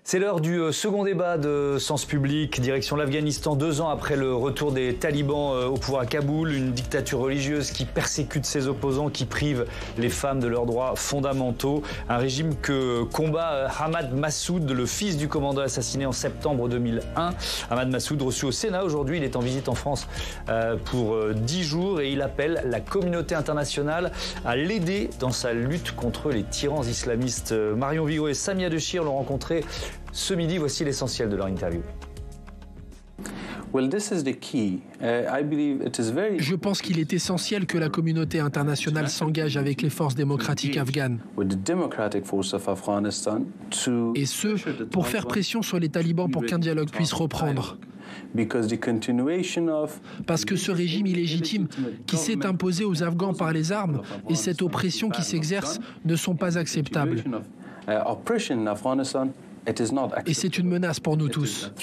C'est l'heure du second débat de Sens Public, direction l'Afghanistan, 2 ans après le retour des talibans au pouvoir à Kaboul, une dictature religieuse qui persécute ses opposants, qui prive les femmes de leurs droits fondamentaux, un régime que combat Ahmad Massoud, le fils du commandant assassiné en septembre 2001. Ahmad Massoud, reçu au Sénat aujourd'hui, il est en visite en France pour 10 jours et il appelle la communauté internationale à l'aider dans sa lutte contre les tyrans islamistes. Marion Vigo et Samia Dechir l'ont rencontré ce midi, voici l'essentiel de leur interview. Je pense qu'il est essentiel que la communauté internationale s'engage avec les forces démocratiques afghanes. Et ce, pour faire pression sur les talibans pour qu'un dialogue puisse reprendre. Parce que ce régime illégitime qui s'est imposé aux Afghans par les armes et cette oppression qui s'exerce ne sont pas acceptables. Et c'est une menace pour nous tous.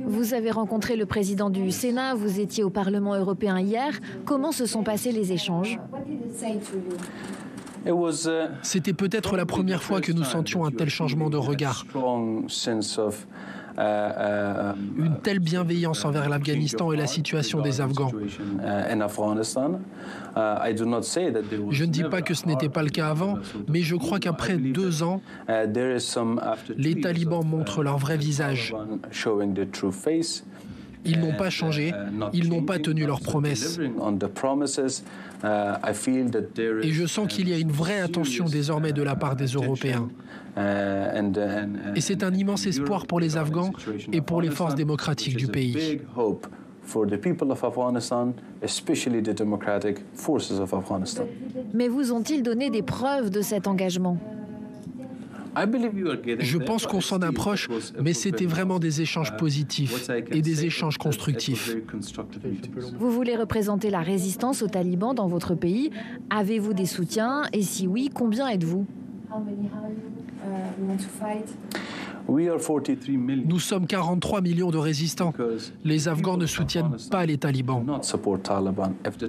Vous avez rencontré le président du Sénat, vous étiez au Parlement européen hier. Comment se sont passés les échanges ? C'était peut-être la première fois que nous sentions un tel changement de regard. Une telle bienveillance envers l'Afghanistan et la situation des Afghans. Je ne dis pas que ce n'était pas le cas avant, mais je crois qu'après 2 ans, les talibans montrent leur vrai visage. Ils n'ont pas changé, ils n'ont pas tenu leurs promesses. Et je sens qu'il y a une vraie attention désormais de la part des Européens. Et c'est un immense espoir pour les Afghans et pour les forces démocratiques du pays. Mais vous ont-ils donné des preuves de cet engagement ? Je pense qu'on s'en approche, mais c'était vraiment des échanges positifs et des échanges constructifs. Vous voulez représenter la résistance aux talibans dans votre pays. Avez-vous des soutiens? Et si oui, combien êtes-vous? Nous sommes 43 millions de résistants. Les Afghans ne soutiennent pas les talibans.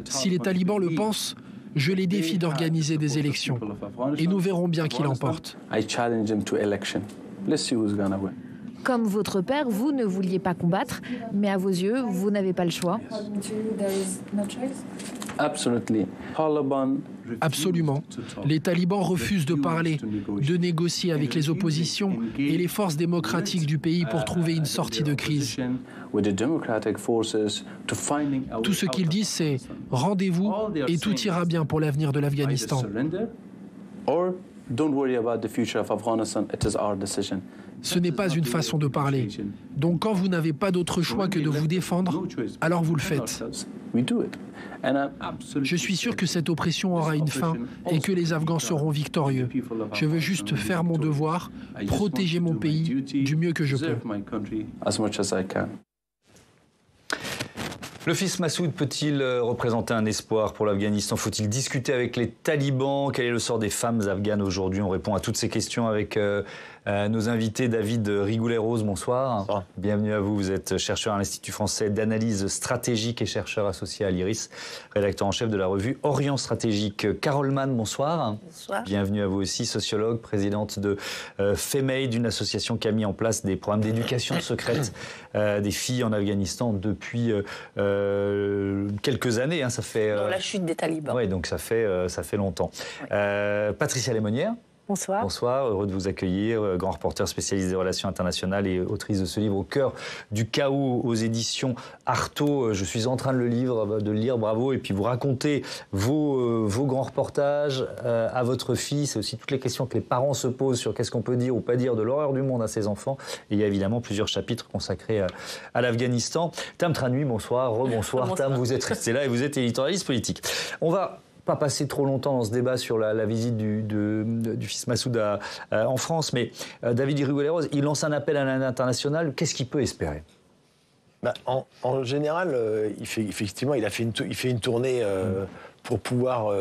Si les talibans le pensent, je les défie d'organiser des élections. Et nous verrons bien qui l'emporte. Comme votre père, vous ne vouliez pas combattre, mais à vos yeux, vous n'avez pas le choix. Absolument. Les talibans refusent de parler, de négocier avec les oppositions et les forces démocratiques du pays pour trouver une sortie de crise. Tout ce qu'ils disent, c'est « rendez-vous et tout ira bien pour l'avenir de l'Afghanistan ». Ce n'est pas une façon de parler. Donc quand vous n'avez pas d'autre choix que de vous défendre, alors vous le faites. Je suis sûr que cette oppression aura une fin et que les Afghans seront victorieux. Je veux juste faire mon devoir, protéger mon pays du mieux que je peux. Le fils Massoud peut-il représenter un espoir pour l'Afghanistan? Faut-il discuter avec les talibans? Quel est le sort des femmes afghanes aujourd'hui? On répond à toutes ces questions avec nos invités. David Rigoulet-Rose, bonsoir. Bonsoir. Bienvenue à vous. Vous êtes chercheur à l'Institut français d'analyse stratégique et chercheur associé à l'IRIS, rédacteur en chef de la revue Orient Stratégique. Carole Mann, bonsoir. Bonsoir. Bienvenue à vous aussi, sociologue, présidente de FEMAID, une association qui a mis en place des programmes d'éducation secrète des filles en Afghanistan depuis quelques années. Hein, ça fait la chute des talibans. Oui, donc ça fait longtemps. Ouais. Patricia Lémonière. Bonsoir. Bonsoir, heureux de vous accueillir, grand reporter spécialisé des relations internationales et autrice de ce livre Au cœur du chaos aux éditions Artaud. Je suis en train de le lire, bravo, et puis vous racontez vos grands reportages à votre fille. C'est aussi toutes les questions que les parents se posent sur qu'est-ce qu'on peut dire ou pas dire de l'horreur du monde à ses enfants. Et il y a évidemment plusieurs chapitres consacrés à l'Afghanistan. Tam Tranui, bonsoir, rebonsoir. Tam, vous êtes resté là et vous êtes éditorialiste politique. On va pas passer trop longtemps dans ce débat sur la visite du fils Massoud en France, mais David Rigoulet-Rose, il lance un appel à l'international. Qu'est-ce qu'il peut espérer? En général, il fait une tournée pour pouvoir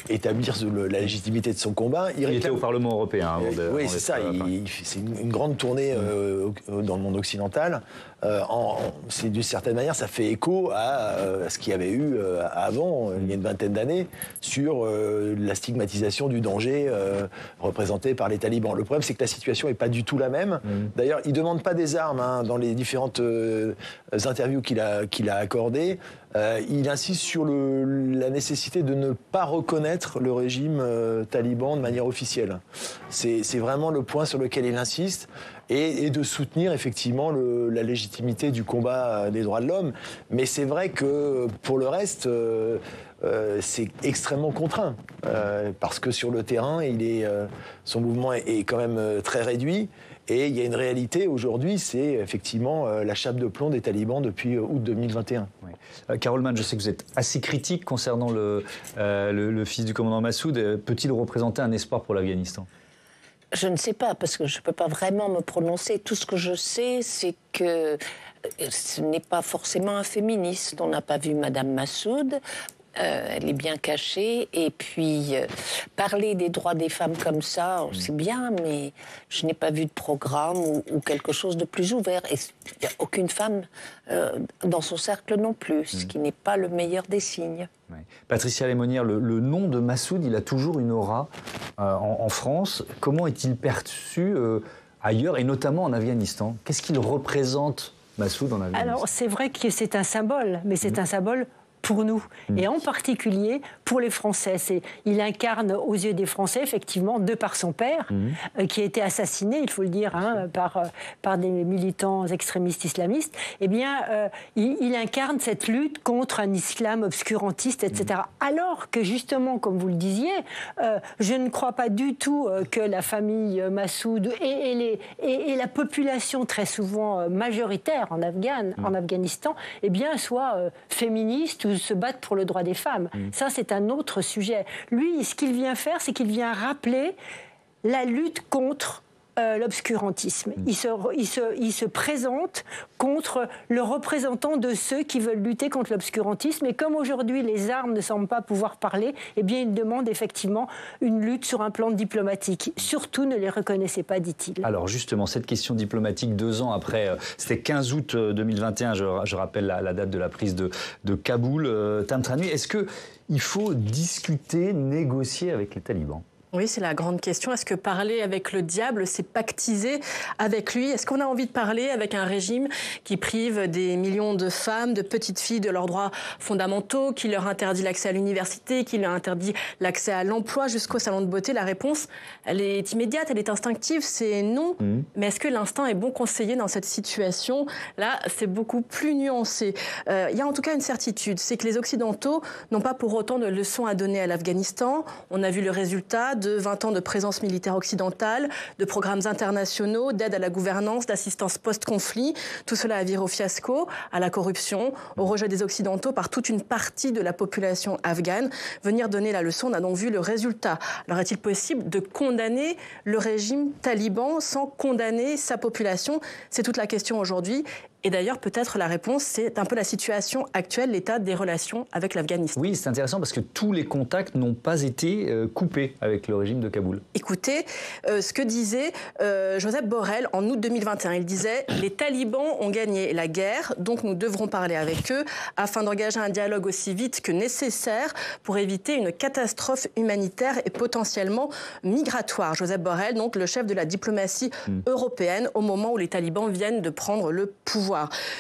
établir la légitimité de son combat. Il était au Parlement européen. Oui, c'est ça. C'est une grande tournée dans le monde occidental. C'est d'une certaine manière, ça fait écho à ce qu'il y avait eu avant, il y a une vingtaine d'années, sur la stigmatisation du danger représenté par les talibans. Le problème, c'est que la situation n'est pas du tout la même. D'ailleurs, il ne demande pas des armes dans les différentes interviews qu'il a accordées. Il insiste sur la nécessité de ne pas reconnaître le régime taliban de manière officielle. C'est vraiment le point sur lequel il insiste, et de soutenir effectivement la légitimité du combat des droits de l'homme. Mais c'est vrai que pour le reste, c'est extrêmement contraint, parce que sur le terrain, son mouvement est quand même très réduit. Et il y a une réalité aujourd'hui, c'est effectivement la chape de plomb des talibans depuis août 2021. Oui. Carole Mann, je sais que vous êtes assez critique concernant le fils du commandant Massoud. Peut-il représenter un espoir pour l'Afghanistan ? Je ne sais pas, parce que je ne peux pas vraiment me prononcer. Tout ce que je sais, c'est que ce n'est pas forcément un féministe. On n'a pas vu Madame Massoud. Elle est bien cachée. Et puis, parler des droits des femmes comme ça, c'est bien, mais je n'ai pas vu de programme ou quelque chose de plus ouvert. Et il n'y a aucune femme dans son cercle non plus, ce qui n'est pas le meilleur des signes. Ouais. Patricia Lémonière, le nom de Massoud, il a toujours une aura en France. Comment est-il perçu ailleurs, et notamment en Afghanistan ? Qu'est-ce qu'il représente, Massoud, en Afghanistan ? Alors, c'est vrai que c'est un symbole, mais c'est un symbole pour nous, et en particulier pour les Français. Il incarne aux yeux des Français, effectivement, de par son père, qui a été assassiné, il faut le dire, par des militants extrémistes islamistes. Eh bien, il incarne cette lutte contre un islam obscurantiste, etc. Alors que, justement, comme vous le disiez, je ne crois pas du tout que la famille Massoud et la population très souvent majoritaire en Afghanistan, eh bien, soit féministe ou se battre pour le droit des femmes. Ça, c'est un autre sujet. Lui, ce qu'il vient faire, c'est qu'il vient rappeler la lutte contre l'obscurantisme. Il se présente contre le représentant de ceux qui veulent lutter contre l'obscurantisme. Et comme aujourd'hui, les armes ne semblent pas pouvoir parler, eh bien, il demande effectivement une lutte sur un plan diplomatique. Surtout, ne les reconnaissez pas, dit-il. Alors justement, cette question diplomatique, 2 ans après, c'était 15 août 2021, je rappelle la date de la prise de Kaboul. Tam Tranui, est-ce qu'il faut discuter, négocier avec les talibans ? Oui, c'est la grande question. Est-ce que parler avec le diable, c'est pactiser avec lui ? Est-ce qu'on a envie de parler avec un régime qui prive des millions de femmes, de petites filles de leurs droits fondamentaux, qui leur interdit l'accès à l'université, qui leur interdit l'accès à l'emploi jusqu'au salon de beauté ? La réponse, elle est immédiate, elle est instinctive, c'est non. Mais est-ce que l'instinct est bon conseiller dans cette situation ? Là, c'est beaucoup plus nuancé. Il y a en tout cas une certitude, c'est que les Occidentaux n'ont pas pour autant de leçons à donner à l'Afghanistan. On a vu le résultat de 20 ans de présence militaire occidentale, de programmes internationaux, d'aide à la gouvernance, d'assistance post-conflit. Tout cela a viré au fiasco, à la corruption, au rejet des Occidentaux par toute une partie de la population afghane. Venir donner la leçon, on a donc vu le résultat. Alors est-il possible de condamner le régime taliban sans condamner sa population ? C'est toute la question aujourd'hui. Et d'ailleurs, peut-être la réponse, c'est un peu la situation actuelle, l'état des relations avec l'Afghanistan. Oui, c'est intéressant parce que tous les contacts n'ont pas été coupés avec le régime de Kaboul. Écoutez ce que disait Joseph Borrell en août 2021. Il disait « Les talibans ont gagné la guerre, donc nous devrons parler avec eux afin d'engager un dialogue aussi vite que nécessaire pour éviter une catastrophe humanitaire et potentiellement migratoire ». Joseph Borrell, donc le chef de la diplomatie européenne, au moment où les talibans viennent de prendre le pouvoir.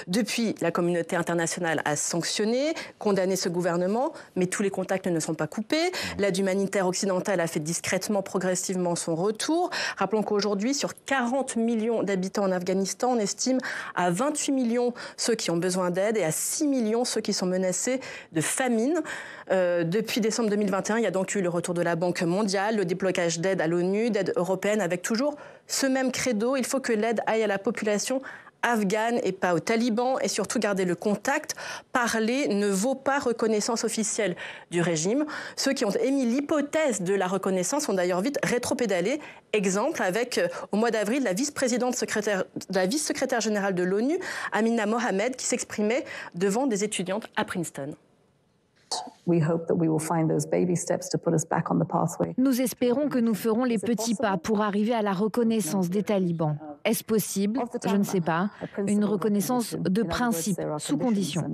Depuis, la communauté internationale a sanctionné, condamné ce gouvernement, mais tous les contacts ne sont pas coupés. L'aide humanitaire occidentale a fait discrètement, progressivement son retour. Rappelons qu'aujourd'hui, sur 40 millions d'habitants en Afghanistan, on estime à 28 millions ceux qui ont besoin d'aide et à 6 millions ceux qui sont menacés de famine. Depuis décembre 2021, il y a donc eu le retour de la Banque mondiale, le déblocage d'aide à l'ONU, d'aide européenne, avec toujours ce même credo. Il faut que l'aide aille à la population afghane et pas aux talibans, et surtout garder le contact. Parler ne vaut pas reconnaissance officielle du régime. Ceux qui ont émis l'hypothèse de la reconnaissance ont d'ailleurs vite rétropédalé. Exemple avec, au mois d'avril, la vice-secrétaire générale de l'ONU, Amina Mohamed, qui s'exprimait devant des étudiantes à Princeton. Nous espérons que nous ferons les petits pas pour arriver à la reconnaissance des talibans. Est-ce possible? Je ne sais pas. Une reconnaissance de principe, sous condition.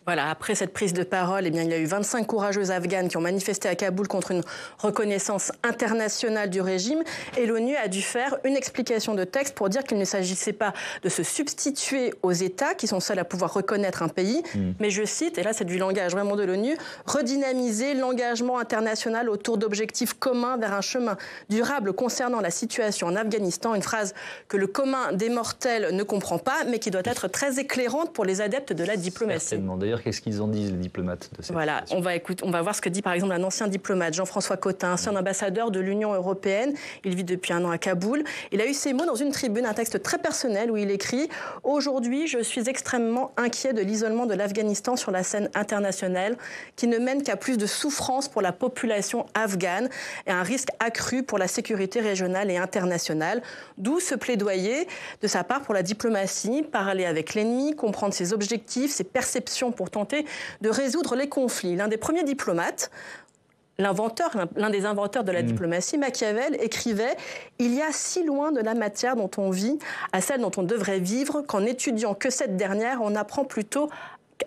Voilà, après cette prise de parole, eh bien, il y a eu 25 courageuses afghanes qui ont manifesté à Kaboul contre une reconnaissance internationale du régime. Et l'ONU a dû faire une explication de texte pour dire qu'il ne s'agissait pas de se substituer aux États qui sont seuls à pouvoir reconnaître un pays, mais je cite, et là c'est du langage vraiment de l'ONU, redynamiser l'engagement international autour d'objectifs communs vers un chemin durable concernant la situation en Afghanistan. Une phrase que le commun des mortels ne comprend pas, mais qui doit être très éclairante pour les adeptes de la diplomatie. Certainement. D'ailleurs, qu'est-ce qu'ils en disent, les diplomates de cette Voilà, on va voir ce que dit par exemple un ancien diplomate, Jean-François Cotin, ancien ambassadeur de l'Union européenne. Il vit depuis un an à Kaboul. Il a eu ces mots dans une tribune, un texte très personnel où il écrit « Aujourd'hui, je suis extrêmement inquiet de l'isolement de l'Afghanistan sur la scène internationale qui ne mène qu'à plus de souffrance pour la population afghane et un risque accru pour la sécurité régionale et internationale. » D'où ce plaidoyer de sa part pour la diplomatie, parler avec l'ennemi, comprendre ses objectifs, ses perceptions pour tenter de résoudre les conflits. L'un des premiers diplomates, l'un des inventeurs de la diplomatie, Machiavel, écrivait « Il y a si loin de la matière dont on vit à celle dont on devrait vivre qu'en n'étudiant que cette dernière, on apprend plutôt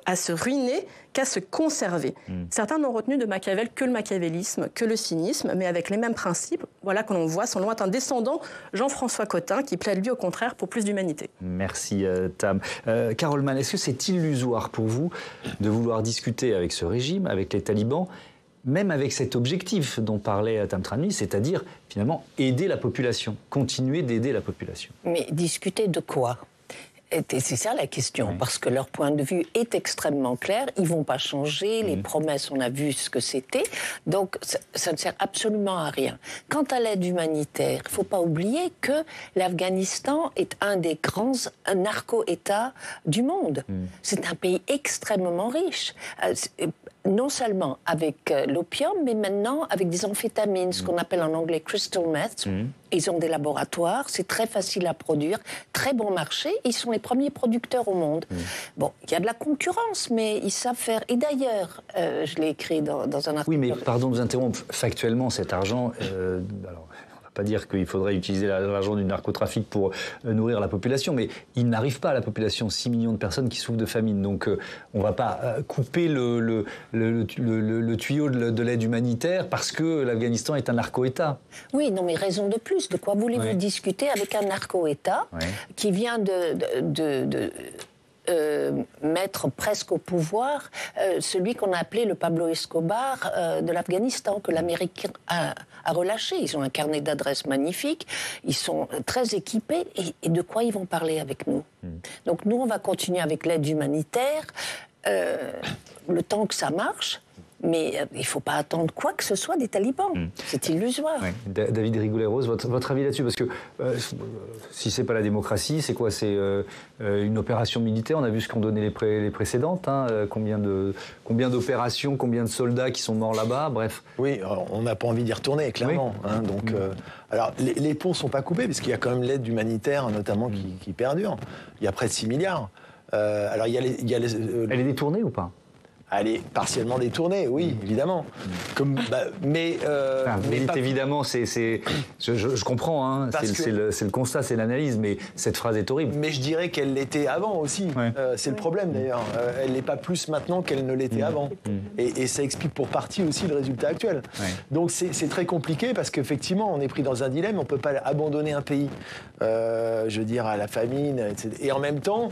à se ruiner qu'à se conserver. » Certains n'ont retenu de Machiavel que le machiavélisme, que le cynisme, mais avec les mêmes principes. Voilà qu'on voit son lointain descendant, Jean-François Cotin, qui plaide lui au contraire pour plus d'humanité. Merci Tam. Carole Mann, est-ce que c'est illusoire pour vous de vouloir discuter avec ce régime, avec les talibans, même avec cet objectif dont parlait Tam Tranmini, c'est-à-dire finalement aider la population, continuer d'aider la population? Mais discuter de quoi ? Et c'est ça la question, parce que leur point de vue est extrêmement clair. Ils ne vont pas changer. Les promesses, on a vu ce que c'était. Donc, ça ne sert absolument à rien. Quant à l'aide humanitaire, il ne faut pas oublier que l'Afghanistan est un des grands narco-États du monde. C'est un pays extrêmement riche. Non seulement avec l'opium, mais maintenant avec des amphétamines, ce qu'on appelle en anglais crystal meth. Ils ont des laboratoires, c'est très facile à produire, très bon marché, ils sont les premiers producteurs au monde. Bon, il y a de la concurrence, mais ils savent faire. Et d'ailleurs, je l'ai écrit dans un article... Oui, mais pardon de vous interrompre, factuellement, cet argent... alors, pas dire qu'il faudrait utiliser l'argent du narcotrafic pour nourrir la population, mais il n'arrive pas à la population, 6 millions de personnes qui souffrent de famine. Donc on ne va pas couper le tuyau de l'aide humanitaire parce que l'Afghanistan est un narco-État. Oui, non, mais raison de plus. De quoi voulez-vous discuter avec un narco-État qui vient mettre presque au pouvoir celui qu'on a appelé le Pablo Escobar de l'Afghanistan, que l'Amérique a relâché. Ils ont un carnet d'adresses magnifique, ils sont très équipés, et de quoi ils vont parler avec nous? Donc nous, on va continuer avec l'aide humanitaire, le temps que ça marche, mais il ne faut pas attendre quoi que ce soit des talibans. C'est illusoire. Oui. David Rigoulet-Rose, votre avis là-dessus? Parce que si ce n'est pas la démocratie, c'est quoi? C'est une opération militaire. On a vu ce qu'ont donné les précédentes. Combien d'opérations, combien de soldats qui sont morts là-bas, bref. Oui, on n'a pas envie d'y retourner, clairement. Donc, alors, les ponts ne sont pas coupés, parce qu'il y a quand même l'aide humanitaire, notamment, qui perdure. Il y a près de 6 milliards. Alors, il y a Elle est détournée ou pas? Elle est partiellement détournée, oui, évidemment. Mais évidemment, je comprends, c'est le constat, c'est l'analyse, mais cette phrase est horrible. Mais je dirais qu'elle l'était avant aussi. C'est le problème d'ailleurs. Elle n'est pas plus maintenant qu'elle ne l'était avant. Et ça explique pour partie aussi le résultat actuel. Donc c'est très compliqué parce qu'effectivement, on est pris dans un dilemme. On ne peut pas abandonner un pays, je veux dire, à la famine, etc. Et en même temps,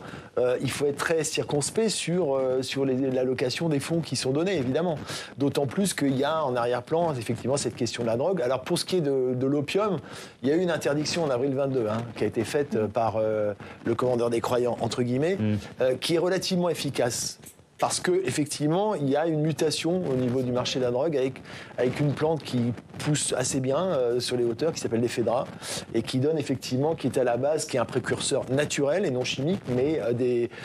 il faut être très circonspect sur l'allocation des fonds qui sont donnés, évidemment. D'autant plus qu'il y a en arrière-plan, effectivement, cette question de la drogue. Alors, pour ce qui est de l'opium, il y a eu une interdiction en avril 22, qui a été faite par le commandeur des croyants, entre guillemets, qui est relativement efficace. Parce qu'effectivement, il y a une mutation au niveau du marché de la drogue avec une plante qui pousse assez bien sur les hauteurs, qui s'appelle l'éphédra, et qui donne effectivement, qui est à la base, qui est un précurseur naturel et non chimique, mais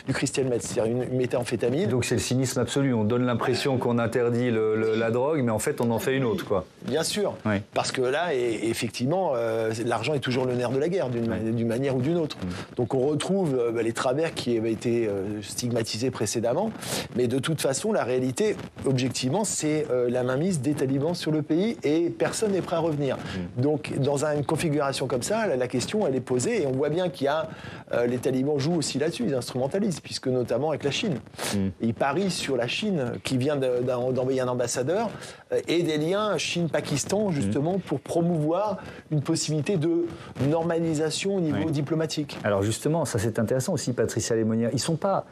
du crystal meth, c'est-à-dire une méthamphétamine. Donc c'est le cynisme absolu, on donne l'impression qu'on interdit la drogue, mais en fait on en fait une autre, quoi. Bien sûr, parce que là, effectivement, l'argent est toujours le nerf de la guerre, d'une manière ou d'une autre. Donc on retrouve les travers qui avaient été stigmatisés précédemment. Mais de toute façon, la réalité, objectivement, c'est la mainmise des talibans sur le pays et personne n'est prêt à revenir. Donc, dans une configuration comme ça, la question, elle est posée et on voit bien qu'il y a... les talibans jouent aussi là-dessus, ils instrumentalisent, puisque notamment avec la Chine. Ils parient sur la Chine, qui vient d'envoyer un ambassadeur, et des liens Chine-Pakistan, justement, pour promouvoir une possibilité de normalisation au niveau diplomatique. Alors justement, ça c'est intéressant aussi, Patricia Lemonnier. Ils ne sont pas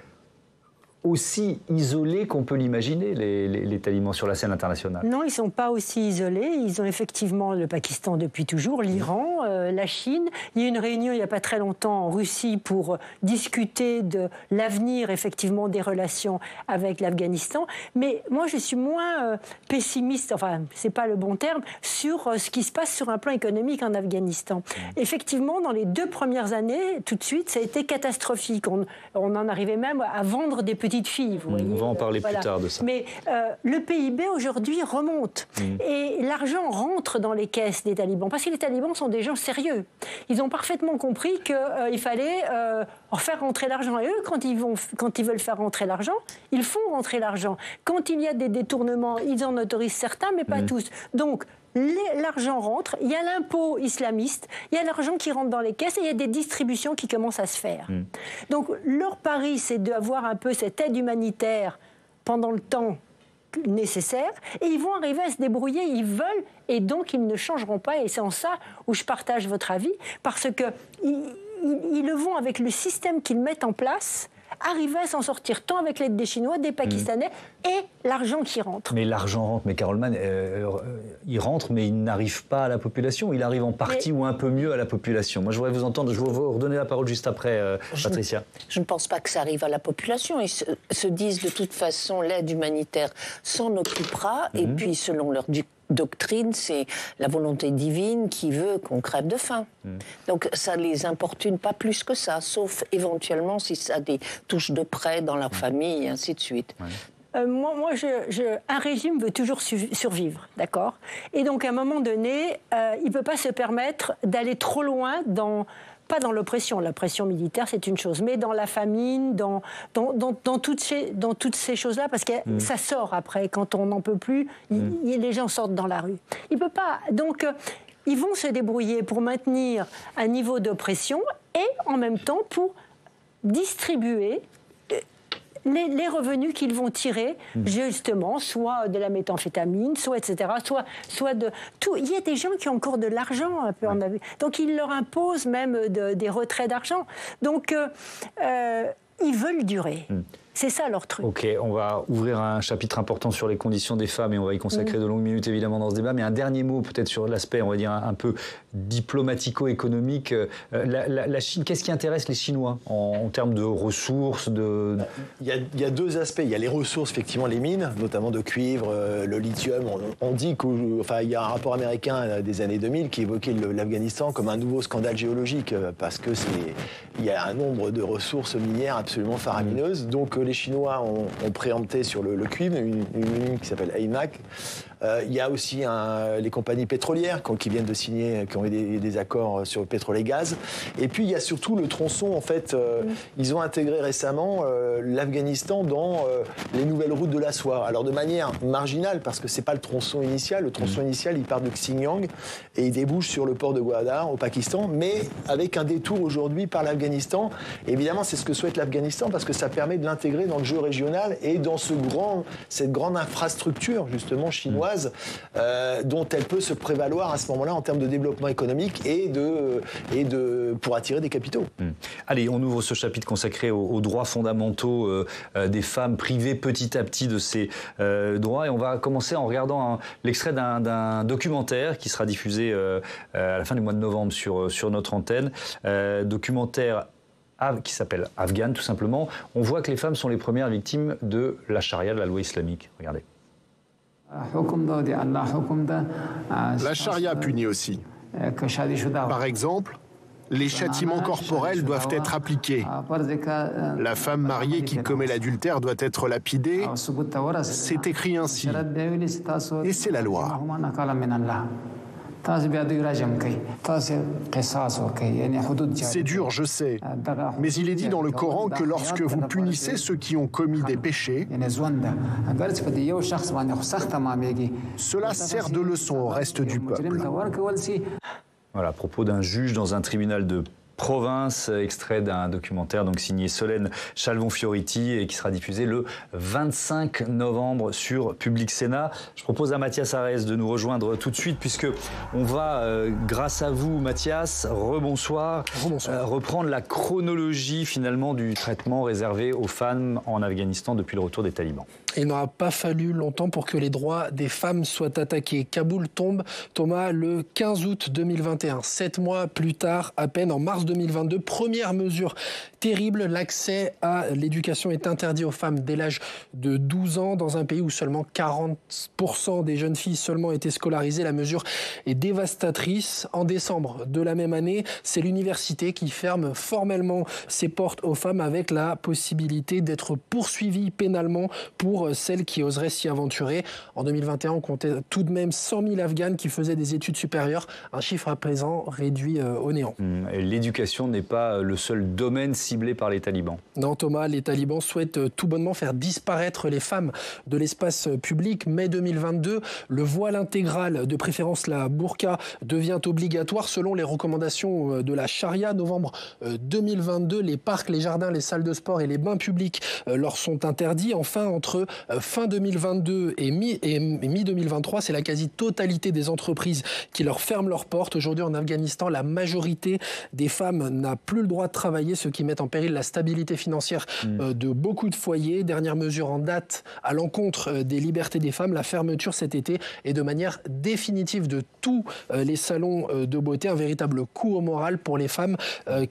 aussi isolés qu'on peut l'imaginer, les talibans sur la scène internationale. Non, ils ne sont pas aussi isolés. Ils ont effectivement le Pakistan depuis toujours, l'Iran, la Chine. Il y a eu une réunion il n'y a pas très longtemps en Russie pour discuter de l'avenir effectivement des relations avec l'Afghanistan. Mais moi, je suis moins pessimiste, enfin, ce n'est pas le bon terme, sur ce qui se passe sur un plan économique en Afghanistan. Effectivement, dans les 2 premières années, tout de suite, ça a été catastrophique. On en arrivait même à vendre des petites filles, vous voyez. On va en parler plus tard de ça. Mais le PIB aujourd'hui remonte et l'argent rentre dans les caisses des talibans parce que les talibans sont des gens sérieux. Ils ont parfaitement compris qu'il fallait faire rentrer l'argent. Et eux, quand ils veulent faire rentrer l'argent, ils font rentrer l'argent. Quand il y a des détournements, ils en autorisent certains, mais pas tous. Donc, l'argent rentre, il y a l'impôt islamiste, il y a l'argent qui rentre dans les caisses et il y a des distributions qui commencent à se faire. Donc leur pari, c'est d'avoir un peu cette aide humanitaire pendant le temps nécessaire et ils vont arriver à se débrouiller, ils veulent et donc ils ne changeront pas et c'est en ça où je partage votre avis parce que ils le vont avec le système qu'ils mettent en place, arriver à s'en sortir tant avec l'aide des Chinois, des Pakistanais et l'argent qui rentre. Mais l'argent rentre, mais Carole Mann, il rentre, mais il n'arrive pas à la population. Il arrive en partie ou un peu mieux à la population. Moi, je voudrais vous entendre, je vais vous redonner la parole juste après, Patricia. Je ne pense pas que ça arrive à la population. Ils se disent de toute façon, l'aide humanitaire s'en occupera, et puis selon leur doctrine, c'est la volonté divine qui veut qu'on crève de faim. Donc ça ne les importune pas plus que ça, sauf éventuellement si ça a des touches de près dans leur famille, et ainsi de suite. Moi, un régime veut toujours survivre, d'accord ? Et donc, à un moment donné, il ne peut pas se permettre d'aller trop loin pas dans l'oppression. L'oppression militaire, c'est une chose, mais dans la famine, dans toutes ces choses-là, parce que ça sort après. Quand on n'en peut plus, les gens sortent dans la rue. Il peut pas. Donc, ils vont se débrouiller pour maintenir un niveau d'oppression et, en même temps, pour distribuer les revenus qu'ils vont tirer, justement, soit de la méthamphétamine, soit etc., soit de tout. Il y a des gens qui ont encore de l'argent, un peu en avait. Donc, ils leur imposent même des retraits d'argent. Donc, ils veulent durer. C'est ça leur truc. Ok, on va ouvrir un chapitre important sur les conditions des femmes et on va y consacrer de longues minutes évidemment dans ce débat. Mais un dernier mot peut-être sur l'aspect, on va dire, un peu diplomatico-économique. La Chine, qu'est-ce qui intéresse les Chinois en termes de ressources Il y a 2 aspects. Il y a les ressources, effectivement, les mines, notamment de cuivre, le lithium. On dit qu'il y a un rapport américain des années 2000 qui évoquait l'Afghanistan comme un nouveau scandale géologique parce que il y a un nombre de ressources minières absolument faramineuses. Donc les Chinois ont préempté sur le cuivre, une mine qui s'appelle AIMAC. Il y a aussi les compagnies pétrolières qui viennent de signer, qui ont eu des accords sur le pétrole et gaz. Et puis il y a surtout le tronçon, en fait. Ils ont intégré récemment l'Afghanistan dans les nouvelles routes de la soie. Alors de manière marginale, parce que c'est pas le tronçon initial. Le tronçon initial, il part de Xinjiang et il débouche sur le port de Gwadar au Pakistan, mais avec un détour aujourd'hui par l'Afghanistan. Évidemment, c'est ce que souhaite l'Afghanistan parce que ça permet de l'intégrer dans le jeu régional et dans cette grande infrastructure justement chinoise dont elle peut se prévaloir à ce moment-là en termes de développement économique et pour attirer des capitaux. Allez, on ouvre ce chapitre consacré aux droits fondamentaux des femmes privées petit à petit de ces droits et on va commencer en regardant l'extrait d'un documentaire qui sera diffusé à la fin du mois de novembre sur notre antenne. Documentaire qui s'appelle Afghan, tout simplement. On voit que les femmes sont les premières victimes de la charia, de la loi islamique. Regardez. La charia punit aussi. Par exemple, les châtiments corporels doivent être appliqués. La femme mariée qui commet l'adultère doit être lapidée. C'est écrit ainsi. Et c'est la loi. C'est dur, je sais, mais il est dit dans le Coran que lorsque vous punissez ceux qui ont commis des péchés, cela sert de leçon au reste du peuple. Voilà, à propos d'un juge dans un tribunal de province, extrait d'un documentaire donc signé Solène Chalvon-Fioriti et qui sera diffusé le 25 novembre sur Public Sénat. Je propose à Mathias Arès de nous rejoindre tout de suite puisque on va, grâce à vous Mathias, rebonsoir, reprendre la chronologie finalement du traitement réservé aux femmes en Afghanistan depuis le retour des talibans. Il n'aura pas fallu longtemps pour que les droits des femmes soient attaqués. Kaboul tombe, Thomas, le 15 août 2021. 7 mois plus tard, à peine en mars 2022, première mesure terrible, l'accès à l'éducation est interdit aux femmes dès l'âge de 12 ans dans un pays où seulement 40% des jeunes filles seulement étaient scolarisées. La mesure est dévastatrice. En décembre de la même année, c'est l'université qui ferme formellement ses portes aux femmes avec la possibilité d'être poursuivies pénalement pour celles qui oseraient s'y aventurer. En 2021, on comptait tout de même 100 000 Afghanes qui faisaient des études supérieures, un chiffre à présent réduit au néant. L'éducation n'est pas le seul domaine ciblé par les talibans. Non Thomas, les talibans souhaitent tout bonnement faire disparaître les femmes de l'espace public. Mai 2022, le voile intégral, de préférence la burqa, devient obligatoire selon les recommandations de la charia. Novembre 2022, les parcs, les jardins, les salles de sport et les bains publics leur sont interdits. Enfin, entre fin 2022 et mi-2023, c'est la quasi-totalité des entreprises qui leur ferment leurs portes. Aujourd'hui, en Afghanistan, la majorité des femmes n'a plus le droit de travailler, ce qui met en péril la stabilité financière de beaucoup de foyers. Dernière mesure en date à l'encontre des libertés des femmes, la fermeture cet été et de manière définitive de tous les salons de beauté. Un véritable coup au moral pour les femmes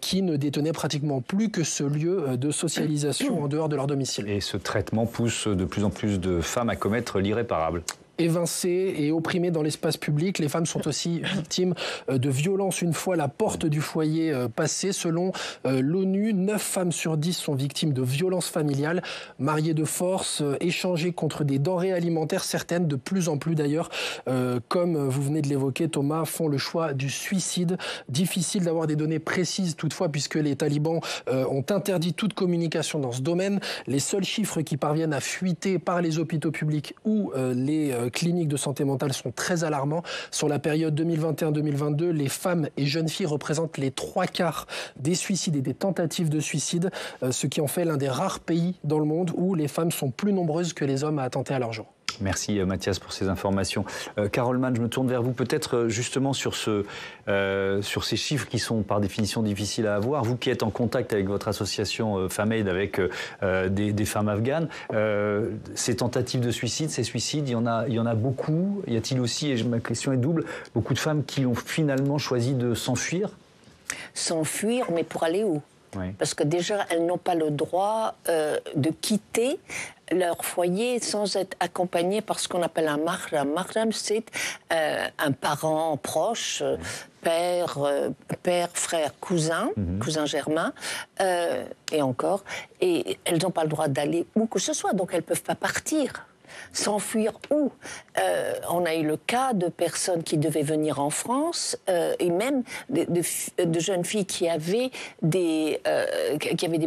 qui ne détenaient pratiquement plus que ce lieu de socialisation en dehors de leur domicile. Et ce traitement pousse de plus en plus de femmes à commettre l'irréparable. Évincées et opprimées dans l'espace public, les femmes sont aussi victimes de violences une fois la porte du foyer passée. Selon l'ONU, 9 femmes sur 10 sont victimes de violences familiales, mariées de force, échangées contre des denrées alimentaires. Certaines, de plus en plus d'ailleurs, comme vous venez de l'évoquer Thomas, font le choix du suicide. Difficile d'avoir des données précises toutefois puisque les talibans ont interdit toute communication dans ce domaine. Les seuls chiffres qui parviennent à fuiter par les hôpitaux publics ou les cliniques de santé mentale sont très alarmants. Sur la période 2021-2022, les femmes et jeunes filles représentent les 3/4 des suicides et des tentatives de suicide, ce qui en fait l'un des rares pays dans le monde où les femmes sont plus nombreuses que les hommes à attenter à leur jour. Merci Mathias pour ces informations. Carole Mann, je me tourne vers vous peut-être justement sur ces chiffres qui sont par définition difficiles à avoir. Vous qui êtes en contact avec votre association Femme Aid avec des femmes afghanes, ces tentatives de suicide, ces suicides, il y en a beaucoup. Y a-t-il aussi, et ma question est double, beaucoup de femmes qui ont finalement choisi de s'enfuir ? S'enfuir, mais pour aller où ? Oui. Parce que déjà, elles n'ont pas le droit de quitter leur foyer sans être accompagnées par ce qu'on appelle un mahram. Mahram, c'est un parent proche, père, frère, cousin, cousin germain, et encore. Et elles n'ont pas le droit d'aller où que ce soit, donc elles ne peuvent pas partir. S'enfuir où ? On a eu le cas de personnes qui devaient venir en France et même de jeunes filles qui avaient des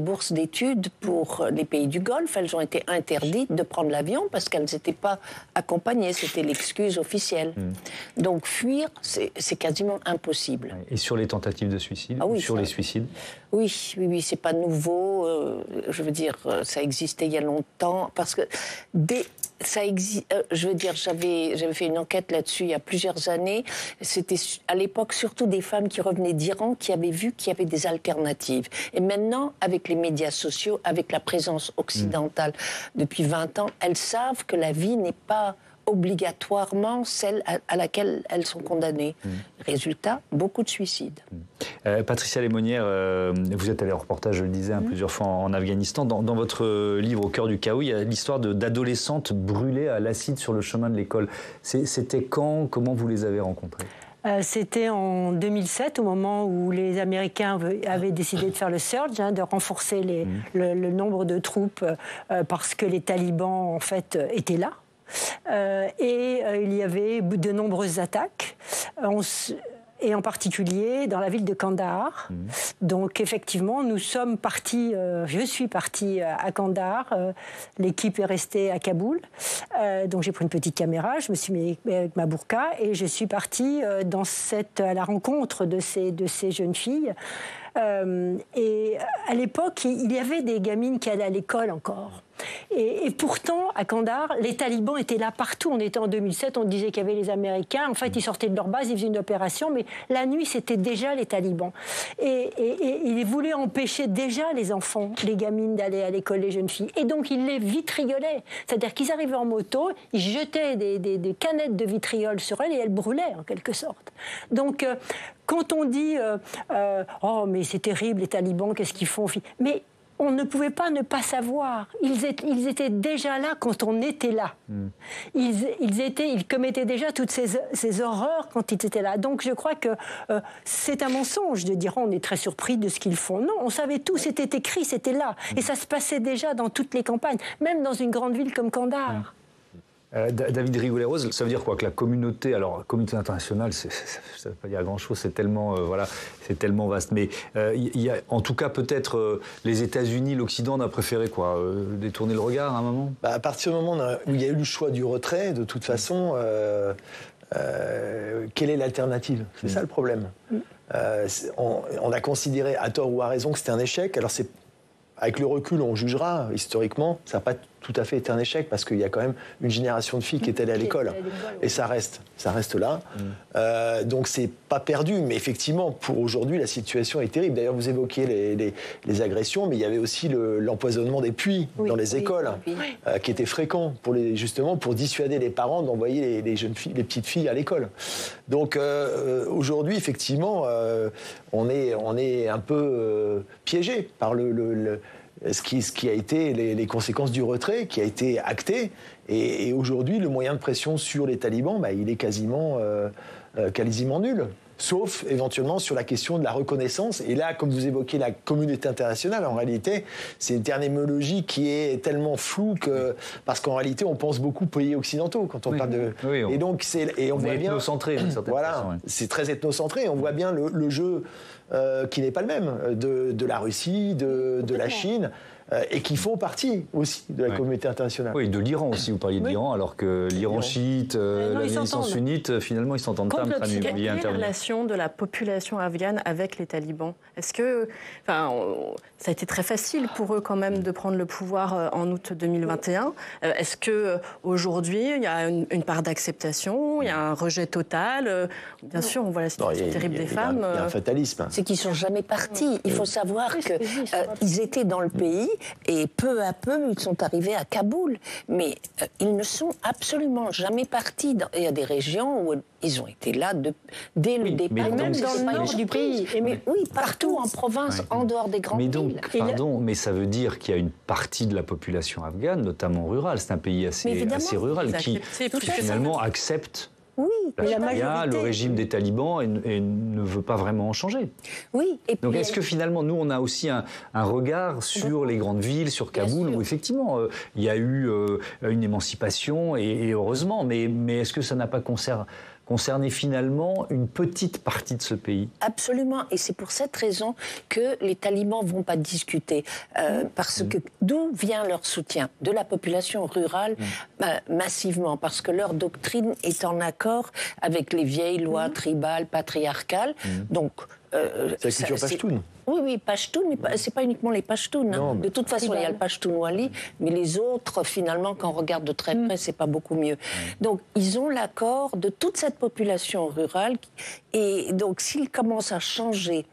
bourses d'études pour les pays du Golfe. Elles ont été interdites de prendre l'avion parce qu'elles n'étaient pas accompagnées. C'était l'excuse officielle. Donc fuir, c'est quasiment impossible. Et sur les tentatives de suicide, les suicides ? Oui, c'est pas nouveau. Je veux dire, ça existait il y a longtemps parce que j'avais fait une enquête là-dessus il y a plusieurs années. C'était à l'époque surtout des femmes qui revenaient d'Iran qui avaient vu qu'il y avait des alternatives. Et maintenant, avec les médias sociaux, avec la présence occidentale depuis 20 ans, elles savent que la vie n'est pas obligatoirement celle à laquelle elles sont condamnées. Résultat, beaucoup de suicides. Patricia Lémonnière, vous êtes allée en reportage, je le disais, plusieurs fois en Afghanistan. Dans votre livre « Au cœur du chaos », il y a l'histoire d'adolescentes brûlées à l'acide sur le chemin de l'école. C'était quand ? Comment vous les avez rencontrées ? C'était en 2007, au moment où les Américains avaient décidé de faire le surge, de renforcer le nombre de troupes parce que les talibans, en fait, étaient là. il y avait de nombreuses attaques. Et en particulier dans la ville de Kandahar. Donc effectivement, nous sommes partis, je suis partie à Kandahar, l'équipe est restée à Kaboul. Donc j'ai pris une petite caméra, je me suis mis avec ma burqa et je suis partie à la rencontre de ces jeunes filles. Et à l'époque, il y avait des gamines qui allaient à l'école encore. Et pourtant, à Kandahar, les talibans étaient là partout. On était en 2007, on disait qu'il y avait les Américains. En fait, ils sortaient de leur base, ils faisaient une opération, mais la nuit, c'était déjà les talibans. Et ils voulaient empêcher déjà les enfants, les gamines, d'aller à l'école, les jeunes filles. Et donc, ils les vitriolaient. C'est-à-dire qu'ils arrivaient en moto, ils jetaient des canettes de vitriol sur elles et elles brûlaient, en quelque sorte. Donc, quand on dit « Oh, mais c'est terrible, les talibans, qu'est-ce qu'ils font ?» Mais on ne pouvait pas ne pas savoir. Ils étaient déjà là quand on était là. Ils commettaient déjà toutes ces horreurs quand ils étaient là. Donc je crois que c'est un mensonge de dire on est très surpris de ce qu'ils font. Non, on savait tout, c'était écrit, c'était là. Et ça se passait déjà dans toutes les campagnes, même dans une grande ville comme Kandahar. David Rigoulet-Rose, ça veut dire quoi? Que la communauté, alors la communauté internationale, ça ne veut pas dire grand-chose, c'est tellement, c'est tellement vaste. Mais il y a, en tout cas, peut-être les États-Unis, l'Occident, on a préféré quoi? Détourner le regard à un moment? À partir du moment où il y a eu le choix du retrait, de toute façon, quelle est l'alternative? C'est ça le problème. On a considéré, à tort ou à raison, que c'était un échec. Alors avec le recul, on jugera. Historiquement, ça n'a pas tout à fait été un échec parce qu'il y a quand même une génération de filles qui est allée à l'école. Et ça reste là. Donc c'est pas perdu. Mais effectivement, pour aujourd'hui, la situation est terrible. D'ailleurs, vous évoquiez les agressions, mais il y avait aussi l'empoisonnement des puits dans les écoles, qui était fréquent justement pour dissuader les parents d'envoyer les jeunes filles, les petites filles à l'école. Donc aujourd'hui, effectivement, on est un peu piégé par ce qui a été les conséquences du retrait, qui a été acté. Et aujourd'hui, le moyen de pression sur les talibans, il est quasiment nul. Sauf éventuellement sur la question de la reconnaissance. Et là, comme vous évoquez la communauté internationale, en réalité, c'est une terminologie qui est tellement floue parce qu'en réalité, on pense beaucoup aux pays occidentaux quand on parle de. Oui, et donc, on voit bien. Ethnocentré, d'une certaine façon. Ouais. C'est très ethnocentré. On voit bien le jeu qui n'est pas le même de la Russie, de la Chine. Et qui font partie aussi de la communauté internationale. Oui, de l'Iran aussi, vous parliez de l'Iran, alors que l'Iran chiite, l'alliance sunnite, finalement, ils s'entendent pas. Quelle est la relation de la population afghane avec les talibans? Est-ce que, ça a été très facile pour eux quand même de prendre le pouvoir en août 2021. Est-ce qu'aujourd'hui, il y a une part d'acceptation, il y a un rejet total? Bien sûr, on voit la situation terrible des femmes. Il y a un fatalisme. C'est qu'ils ne sont jamais partis. Il faut savoir qu'ils étaient dans le pays et peu à peu, ils sont arrivés à Kaboul. Mais ils ne sont absolument jamais partis. Il y a des régions où ils ont été là dès le départ. Même dans le nord du pays. Oui, partout en province, en dehors des grandes villes. Mais ça veut dire qu'il y a une partie de la population afghane, notamment rurale, c'est un pays assez rural, qui finalement accepte le régime des talibans et ne veut pas vraiment en changer. Oui. Donc est-ce que finalement, nous, on a aussi un regard sur les grandes villes, sur Kaboul, où effectivement, il y a eu une émancipation, et heureusement, mais est-ce que ça n'a pas concerner finalement une petite partie de ce pays? Absolument, et c'est pour cette raison que les talibans ne vont pas discuter, parce que d'où vient leur soutien? De la population rurale, massivement, parce que leur doctrine est en accord avec les vieilles lois tribales, patriarcales. Donc, c'est la culture pachtoune. Oui, Pashtoun, mais c'est pas uniquement les Pashtuns. Hein. De toute façon, il y a le Pashtunwali, mais les autres, finalement, quand on regarde de très près, c'est pas beaucoup mieux. Donc, ils ont l'accord de toute cette population rurale, et donc, s'ils commencent à changer,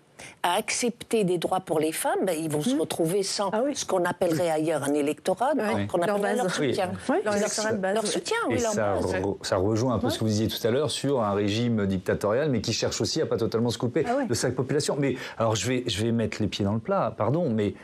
à accepter des droits pour les femmes, ils vont se retrouver sans ce qu'on appellerait ailleurs un électorat, qu'on appellerait leur soutien. Leur soutien, leur base. Ça rejoint un peu ce que vous disiez tout à l'heure sur un régime dictatorial, mais qui cherche aussi à pas totalement se couper de sa population. Mais alors, je vais mettre les pieds dans le plat, pardon, mais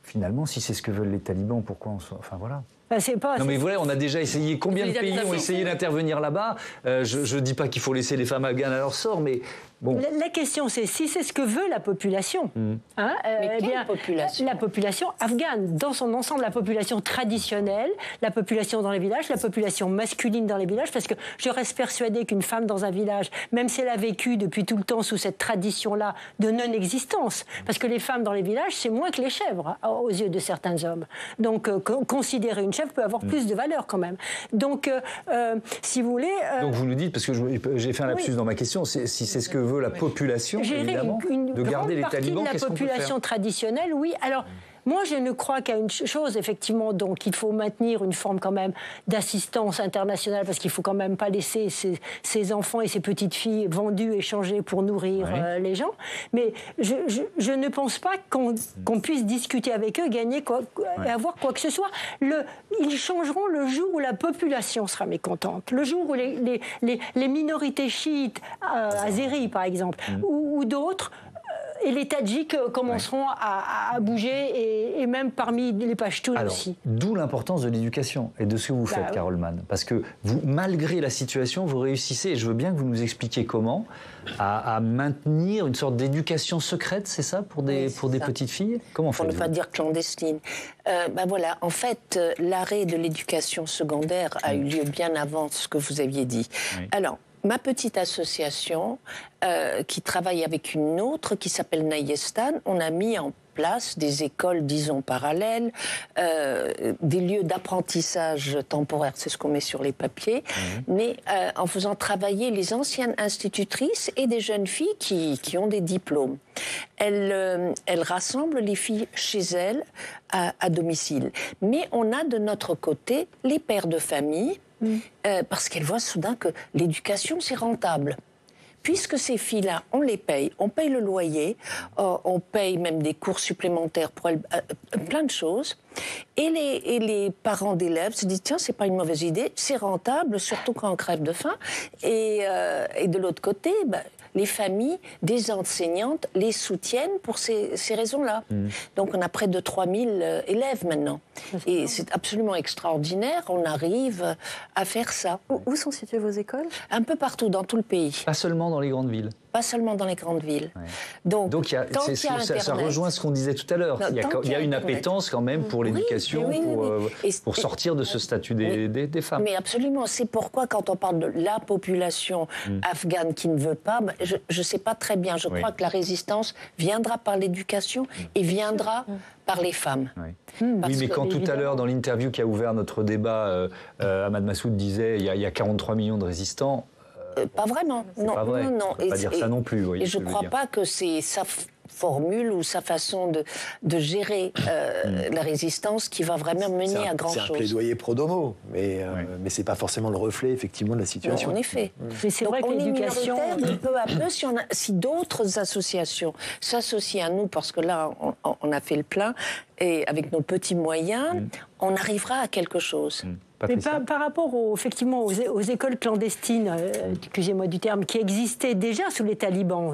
finalement, si c'est ce que veulent les talibans, pourquoi on soit... Enfin, voilà. Non mais voilà, on a déjà essayé. Combien de pays ont essayé d'intervenir là-bas? Je ne dis pas qu'il faut laisser les femmes afghanes à leur sort, mais Bon. La question, c'est si c'est ce que veut la population. Mais quelle population ? La population afghane, dans son ensemble, la population traditionnelle, la population dans les villages, la population masculine dans les villages, parce que je reste persuadée qu'une femme dans un village, même si elle a vécu depuis tout le temps sous cette tradition-là de non-existence, parce que les femmes dans les villages, c'est moins que les chèvres, aux yeux de certains hommes. Donc, considérer une chèvre peut avoir plus de valeur quand même. Donc, si vous voulez... Donc vous nous dites, parce que j'ai fait un lapsus dans ma question, si c'est ce que veut la population, évidemment, de garder les talibans, qu'est-ce qu'on peut faire ? Une population traditionnelle, oui. Alors, moi, je ne crois qu'à une chose, effectivement, donc il faut maintenir une forme quand même d'assistance internationale, parce qu'il ne faut quand même pas laisser ces enfants et ces petites filles vendus, échangés pour nourrir les gens. Mais je ne pense pas qu'on puisse discuter avec eux, gagner et avoir quoi que ce soit. Ils changeront le jour où la population sera mécontente, le jour où les minorités chiites, azéris par exemple, ou d'autres, et les Tadjiks commenceront à bouger, et même parmi les Pashtuns aussi. D'où l'importance de l'éducation et de ce que vous faites, Carole Mann. Parce que vous, malgré la situation, vous réussissez, et je veux bien que vous nous expliquiez comment, à maintenir une sorte d'éducation secrète, c'est ça, pour des petites filles ? Comment faites-vous ? Pour ne pas dire clandestine. Voilà, en fait, l'arrêt de l'éducation secondaire a eu lieu bien avant ce que vous aviez dit. Oui. Alors, ma petite association, qui travaille avec une autre, qui s'appelle Nayestan, on a mis en place des écoles, disons, parallèles, des lieux d'apprentissage temporaire, c'est ce qu'on met sur les papiers, mais en faisant travailler les anciennes institutrices et des jeunes filles qui ont des diplômes. Elles rassemblent les filles chez elles, à domicile. Mais on a de notre côté les pères de famille, parce qu'elles voient soudain que l'éducation, c'est rentable. Puisque ces filles-là, on les paye, on paye le loyer, on paye même des cours supplémentaires pour elles, plein de choses. Et les parents d'élèves se disent, tiens, c'est pas une mauvaise idée, c'est rentable, surtout quand on crève de faim. Et de l'autre côté, les familles des enseignantes les soutiennent pour ces raisons-là. Donc on a près de 3000 élèves maintenant. Et c'est absolument extraordinaire, on arrive à faire ça. Où sont situées vos écoles ? Un peu partout, dans tout le pays. Pas seulement dans les grandes villes. Pas seulement dans les grandes villes. Ouais. Donc ça rejoint ce qu'on disait tout à l'heure. Il y a une appétence quand même pour l'éducation, pour sortir de ce statut des femmes. Mais absolument, c'est pourquoi quand on parle de la population afghane qui ne veut pas, je ne sais pas très bien. Je crois que la résistance viendra par l'éducation et viendra par les femmes. Oui, mais quand tout à l'heure, dans l'interview qui a ouvert notre débat, Ahmad Massoud disait il y a 43 millions de résistants. Pas vraiment. Non, pas vrai. Non. On ne peut pas dire ça non plus. Et je ne crois pas que c'est sa formule ou sa façon de gérer la résistance qui va vraiment mener à grand-chose. C'est un plaidoyer pro domo, mais ce n'est pas forcément le reflet, effectivement, de la situation. En effet. Mais c'est vrai que l'éducation... peu à peu, si d'autres associations s'associent à nous, parce que là, on a fait le plein, et avec nos petits moyens, on arrivera à quelque chose. Mais par rapport effectivement aux écoles clandestines, excusez-moi du terme, qui existaient déjà sous les talibans,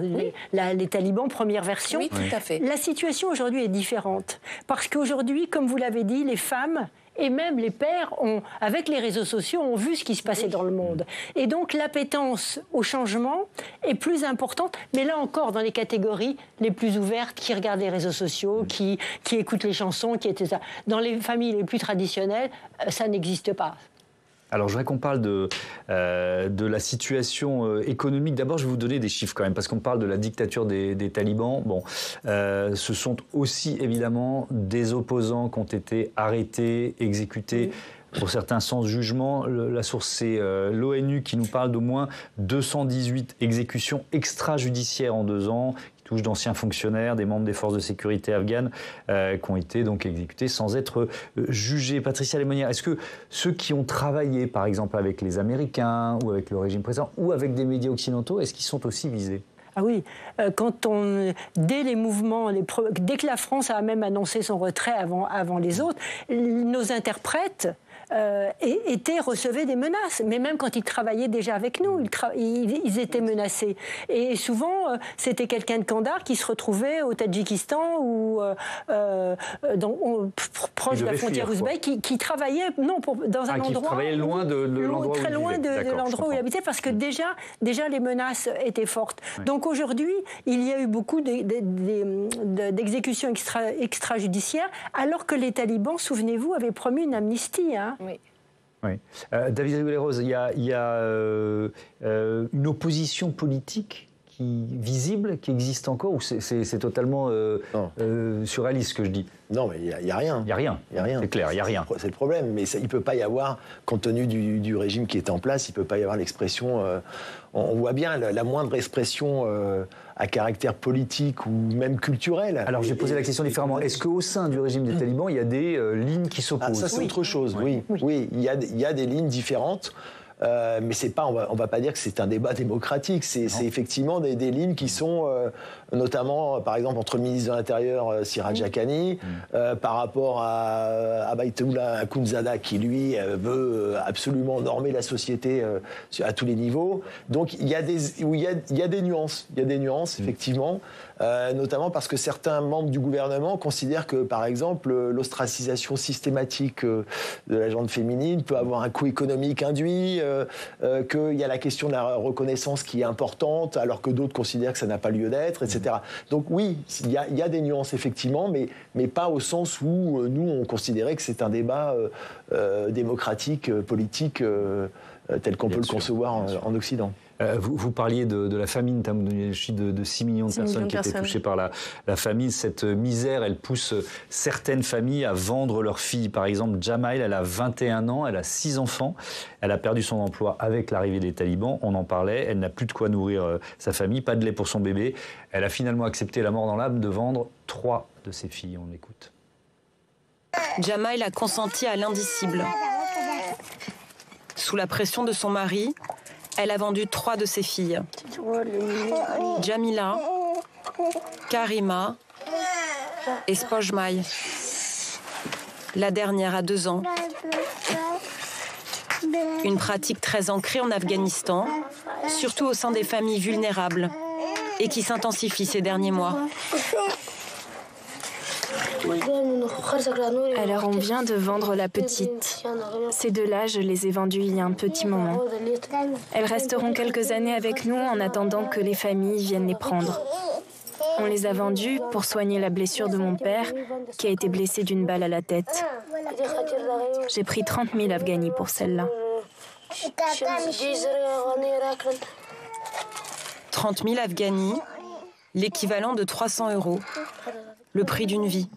les talibans première version, oui, tout à fait. La situation aujourd'hui est différente. Parce qu'aujourd'hui, comme vous l'avez dit, les femmes et même les pères, avec les réseaux sociaux, ont vu ce qui se passait dans le monde. Et donc l'appétence au changement est plus importante, mais là encore dans les catégories les plus ouvertes, qui regardent les réseaux sociaux, qui écoutent les chansons, qui étaient ça. Dans les familles les plus traditionnelles, ça n'existe pas. Alors, je voudrais qu'on parle de la situation économique. D'abord, je vais vous donner des chiffres quand même, parce qu'on parle de la dictature des talibans. Bon, ce sont aussi évidemment des opposants qui ont été arrêtés, exécutés. Pour certains sans jugement. La source, c'est l'ONU qui nous parle d'au moins 218 exécutions extrajudiciaires en 2 ans, qui touchent d'anciens fonctionnaires, des membres des forces de sécurité afghanes, qui ont été donc exécutés sans être jugés. Patricia Lemonnier, est-ce que ceux qui ont travaillé, par exemple, avec les Américains ou avec le régime précédent ou avec des médias occidentaux, est-ce qu'ils sont aussi visés ? Ah oui, dès les mouvements, dès que la France a même annoncé son retrait avant les autres, nos interprètes recevaient des menaces. Mais même quand ils travaillaient déjà avec nous, ils étaient menacés. Et souvent, c'était quelqu'un de Kandar qui se retrouvait au Tadjikistan ou proche de la frontière ouzbek, qui travaillait dans un endroit... Qui travaillait loin de l'endroit très loin de l'endroit où il habitait, parce que déjà les menaces étaient fortes. Oui. Donc aujourd'hui, il y a eu beaucoup d'exécutions extrajudiciaires, alors que les talibans, souvenez-vous, avaient promis une amnistie. Hein. Oui. Oui. David Rigoulet-Rose, il y a une opposition politique visible qui existe encore, ou c'est totalement surréaliste ce que je dis? Non, mais il n'y a rien. Il n'y a rien. C'est clair, il n'y a rien. C'est le problème. Mais il ne peut pas y avoir, compte tenu du régime qui est en place, il ne peut pas y avoir l'expression... on voit bien la moindre expression à caractère politique ou même culturel. Alors, j'ai posé la question différemment. Est-ce qu'au sein du régime des talibans, il y a des lignes qui s'opposent? Ça, c'est autre chose, oui. Il y a des lignes différentes. Mais c'est pas, on va pas dire que c'est un débat démocratique. C'est effectivement des lignes qui sont, notamment, par exemple, entre le ministre de l'Intérieur, Siraj Haqqani, par rapport à Abaytullah Akhundzada, qui, lui, veut absolument normer la société à tous les niveaux. Donc, il y a des nuances. Il y a des nuances, effectivement. Notamment parce que certains membres du gouvernement considèrent que, par exemple, l'ostracisation systématique de la gente féminine peut avoir un coût économique induit, qu'il y a la question de la reconnaissance qui est importante, alors que d'autres considèrent que ça n'a pas lieu d'être, etc. Donc oui, il y a des nuances, effectivement, mais pas au sens où nous, on considérait que c'est un débat démocratique, politique, tel qu'on peut le concevoir en Occident. Vous parliez de la famine, vous donniez le chiffre de 6 millions de personnes qui étaient touchées par la famine. Cette misère, elle pousse certaines familles à vendre leurs filles. Par exemple, Jamail, elle a 21 ans, elle a 6 enfants. Elle a perdu son emploi avec l'arrivée des talibans, on en parlait. Elle n'a plus de quoi nourrir sa famille, pas de lait pour son bébé. Elle a finalement accepté la mort dans l'âme de vendre 3 de ses filles. On l'écoute. Jamail a consenti à l'indicible. Sous la pression de son mari, elle a vendu 3 de ses filles. Jamila, Karima et Spojmaï. La dernière a 2 ans. Une pratique très ancrée en Afghanistan, surtout au sein des familles vulnérables, et qui s'intensifie ces derniers mois. Alors on vient de vendre la petite. Ces 2-là, je les ai vendues il y a un petit moment. Elles resteront quelques années avec nous en attendant que les familles viennent les prendre. On les a vendues pour soigner la blessure de mon père, qui a été blessé d'une balle à la tête. J'ai pris 30 000 Afghani pour celle-là. 30 000 Afghani, l'équivalent de 300 €. Le prix d'une vie.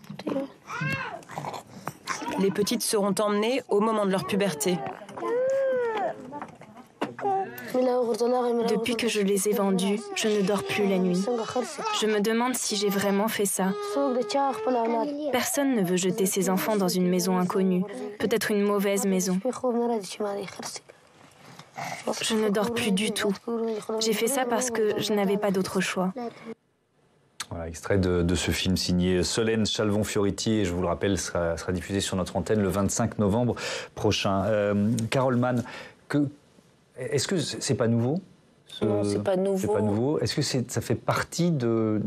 Les petites seront emmenées au moment de leur puberté. Depuis que je les ai vendues, je ne dors plus la nuit. Je me demande si j'ai vraiment fait ça. Personne ne veut jeter ses enfants dans une maison inconnue, peut-être une mauvaise maison. Je ne dors plus du tout. J'ai fait ça parce que je n'avais pas d'autre choix. Voilà, extrait de ce film signé Solène Chalvon-Fioriti, et je vous le rappelle, sera diffusé sur notre antenne le 25 novembre prochain. Carole Mann, est-ce que c'est pas nouveau? Non, c'est pas nouveau. C'est pas nouveau. Est-ce que ça fait partie de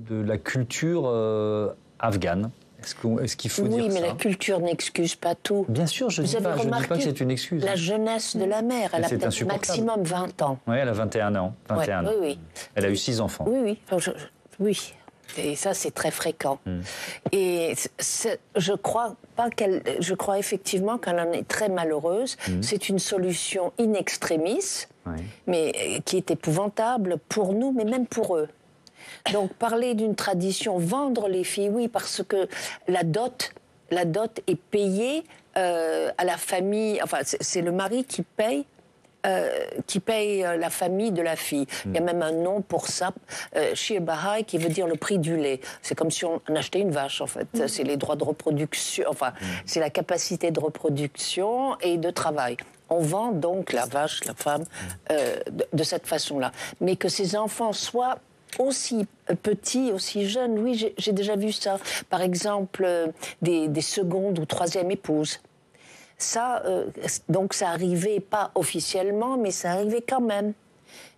la culture afghane? Est-ce qu'il faut dire ça? Oui, mais la culture n'excuse pas tout. Bien sûr, je ne dis pas que c'est une excuse. La jeunesse de la mère, elle a peut-être maximum 20 ans. Oui, elle a 21 ans. 21 ans. Oui. Elle a eu 6 enfants. Oui. Oui, et ça c'est très fréquent. Et je crois effectivement qu'elle en est très malheureuse. C'est une solution in extremis, mais qui est épouvantable pour nous, mais même pour eux. Donc parler d'une tradition, vendre les filles, oui, parce que la dot est payée à la famille. Enfin, c'est le mari qui paye la famille de la fille. Il y a même un nom pour ça, Shir Bahai, qui veut dire le prix du lait. C'est comme si on achetait une vache, en fait. C'est les droits de reproduction, enfin, c'est la capacité de reproduction et de travail. On vend donc la vache, la femme, de cette façon-là. Mais que ces enfants soient aussi petits, aussi jeunes, oui, j'ai déjà vu ça. Par exemple, des secondes ou troisième épouses. Ça, donc ça arrivait pas officiellement, mais ça arrivait quand même.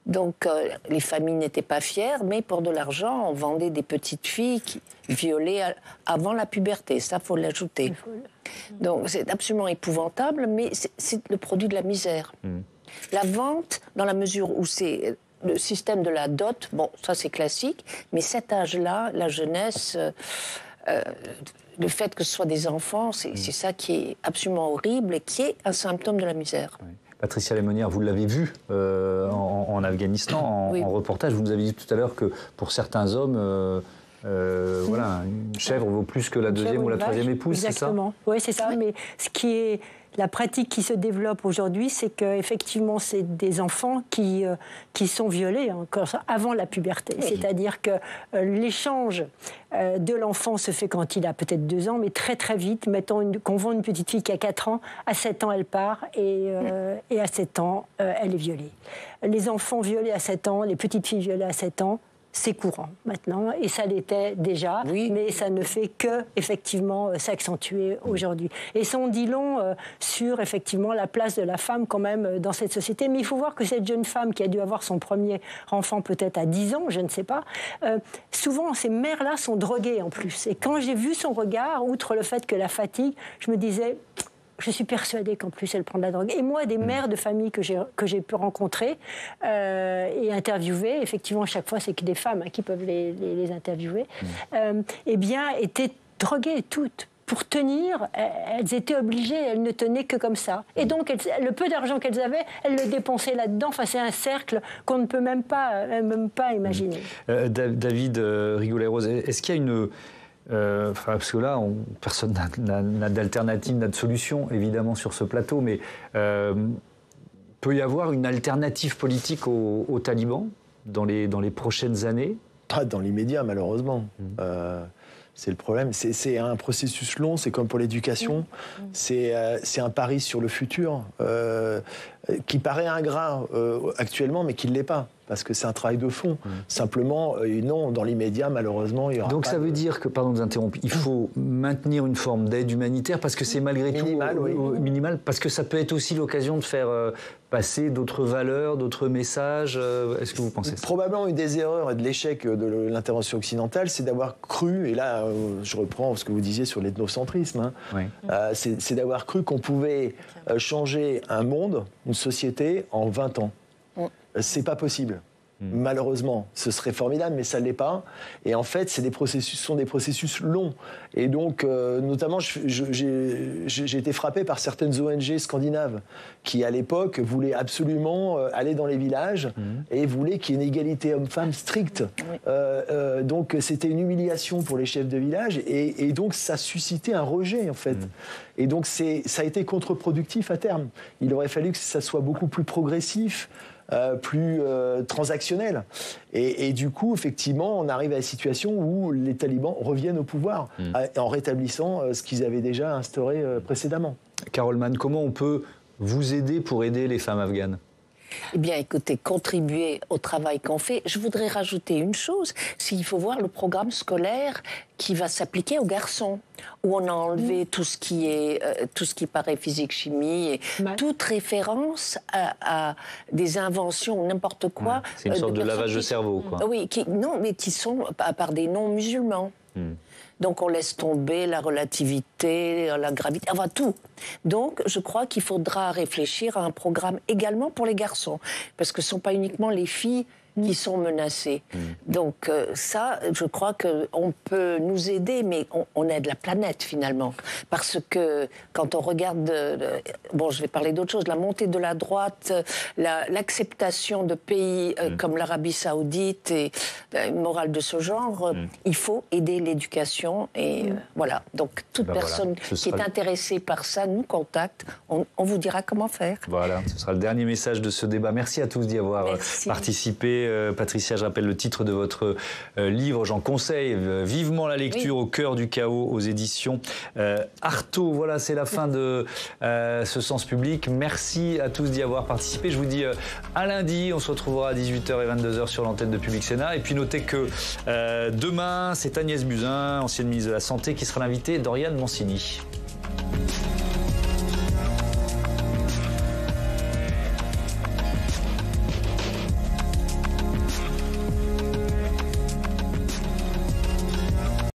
Donc les familles n'étaient pas fières, mais pour de l'argent, on vendait des petites filles violées avant la puberté. Ça, faut l'ajouter. Donc c'est absolument épouvantable, mais c'est le produit de la misère. La vente, dans la mesure où c'est le système de la dot, bon, ça c'est classique, mais cet âge-là, la jeunesse... le fait que ce soit des enfants, c'est ça qui est absolument horrible et qui est un symptôme de la misère. Oui. Patricia Lémonière, vous l'avez vu en Afghanistan, en reportage. Vous nous avez dit tout à l'heure que pour certains hommes, voilà, une chèvre vaut plus que la deuxième ou la troisième épouse, c'est ça ? Exactement, oui, c'est ça. Mais ce qui est... La pratique qui se développe aujourd'hui, c'est qu'effectivement, c'est des enfants qui sont violés encore avant la puberté. Oui. C'est-à-dire que l'échange de l'enfant se fait quand il a peut-être 2 ans, mais très très vite. Mettons qu'on vend une petite fille qui a 4 ans, à 7 ans, elle part, et à 7 ans, elle est violée. Les enfants violés à 7 ans, les petites filles violées à 7 ans, c'est courant maintenant, et ça l'était déjà, mais ça ne fait que, effectivement, s'accentuer aujourd'hui. Et ça en dit long sur, effectivement, la place de la femme, quand même, dans cette société. Mais il faut voir que cette jeune femme qui a dû avoir son premier enfant peut-être à 10 ans, je ne sais pas, souvent, ces mères-là sont droguées, en plus. Et quand j'ai vu son regard, outre le fait que la fatigue, je me disais... Je suis persuadée qu'en plus, elle prend de la drogue. Et moi, des mères de famille que j'ai pu rencontrer et interviewer, effectivement, chaque fois, c'est que des femmes qui peuvent les interviewer, eh bien, étaient droguées toutes. Pour tenir, elles étaient obligées, elles ne tenaient que comme ça. Et donc, le peu d'argent qu'elles avaient, elles le dépensaient là-dedans. Enfin, c'est un cercle qu'on ne peut même pas imaginer. David Rigoulet-Rose, est-ce qu'il y a une... parce que là, personne n'a d'alternative, n'a de solution, évidemment, sur ce plateau, mais peut y avoir une alternative politique aux talibans dans les prochaines années ? Pas dans l'immédiat, malheureusement. C'est le problème. C'est un processus long, c'est comme pour l'éducation. C'est un pari sur le futur qui paraît ingrat actuellement, mais qui ne l'est pas. Parce que c'est un travail de fond. Simplement, non, dans l'immédiat, malheureusement, il y aura Donc ça veut dire que, pardon de vous interrompre, il faut maintenir une forme d'aide humanitaire parce que c'est malgré minimal, tout minimal, parce que ça peut être aussi l'occasion de faire passer d'autres valeurs, d'autres messages. Est-ce que vous pensez ça ? Probablement une des erreurs et de l'échec de l'intervention occidentale, c'est d'avoir cru, et là je reprends ce que vous disiez sur l'ethnocentrisme, c'est d'avoir cru qu'on pouvait changer un monde, une société, en 20 ans. C'est pas possible. Malheureusement, ce serait formidable, mais ça ne l'est pas. Et en fait, ce sont des processus longs. Et donc, notamment, j'ai été frappé par certaines ONG scandinaves qui, à l'époque, voulaient absolument aller dans les villages et voulaient qu'il y ait une égalité homme-femme stricte. Donc, c'était une humiliation pour les chefs de village. Et donc, ça suscitait un rejet, en fait. Et donc, ça a été contre-productif à terme. Il aurait fallu que ça soit beaucoup plus progressif, plus transactionnel. Et du coup, effectivement, on arrive à la situation où les talibans reviennent au pouvoir en rétablissant ce qu'ils avaient déjà instauré précédemment. Carole Mann, comment on peut vous aider pour aider les femmes afghanes ? Eh bien, écoutez, contribuer au travail qu'on fait. Je voudrais rajouter une chose, c'est qu'il faut voir le programme scolaire qui va s'appliquer aux garçons, où on a enlevé tout ce qui paraît physique, chimie, et toute référence à des inventions, n'importe quoi. C'est une sorte de lavage de cerveau, quoi. Oui, qui sont par des non-musulmans. Donc on laisse tomber la relativité, la gravité, enfin tout. Donc je crois qu'il faudra réfléchir à un programme également pour les garçons, parce que ce ne sont pas uniquement les filles qui sont menacées. Donc ça, je crois qu'on peut nous aider, mais on aide la planète finalement. Parce que quand on regarde, bon je vais parler d'autre chose, la montée de la droite, l'acceptation de pays comme l'Arabie Saoudite et une morale de ce genre, il faut aider l'éducation et voilà. Donc toute personne qui est intéressée par ça nous contacte, on vous dira comment faire. Voilà, ce sera le dernier message de ce débat. Merci à tous d'y avoir participé. Patricia, je rappelle le titre de votre livre, j'en conseille vivement la lecture, Au cœur du chaos, aux éditions Artaud. Voilà, c'est la fin de ce Sens Public. Merci à tous d'y avoir participé. Je vous dis à lundi, on se retrouvera à 18h et 22h sur l'antenne de Public Sénat. Et puis notez que demain, c'est Agnès Buzyn, ancienne ministre de la Santé, qui sera l'invitée d'Oriane Mancini.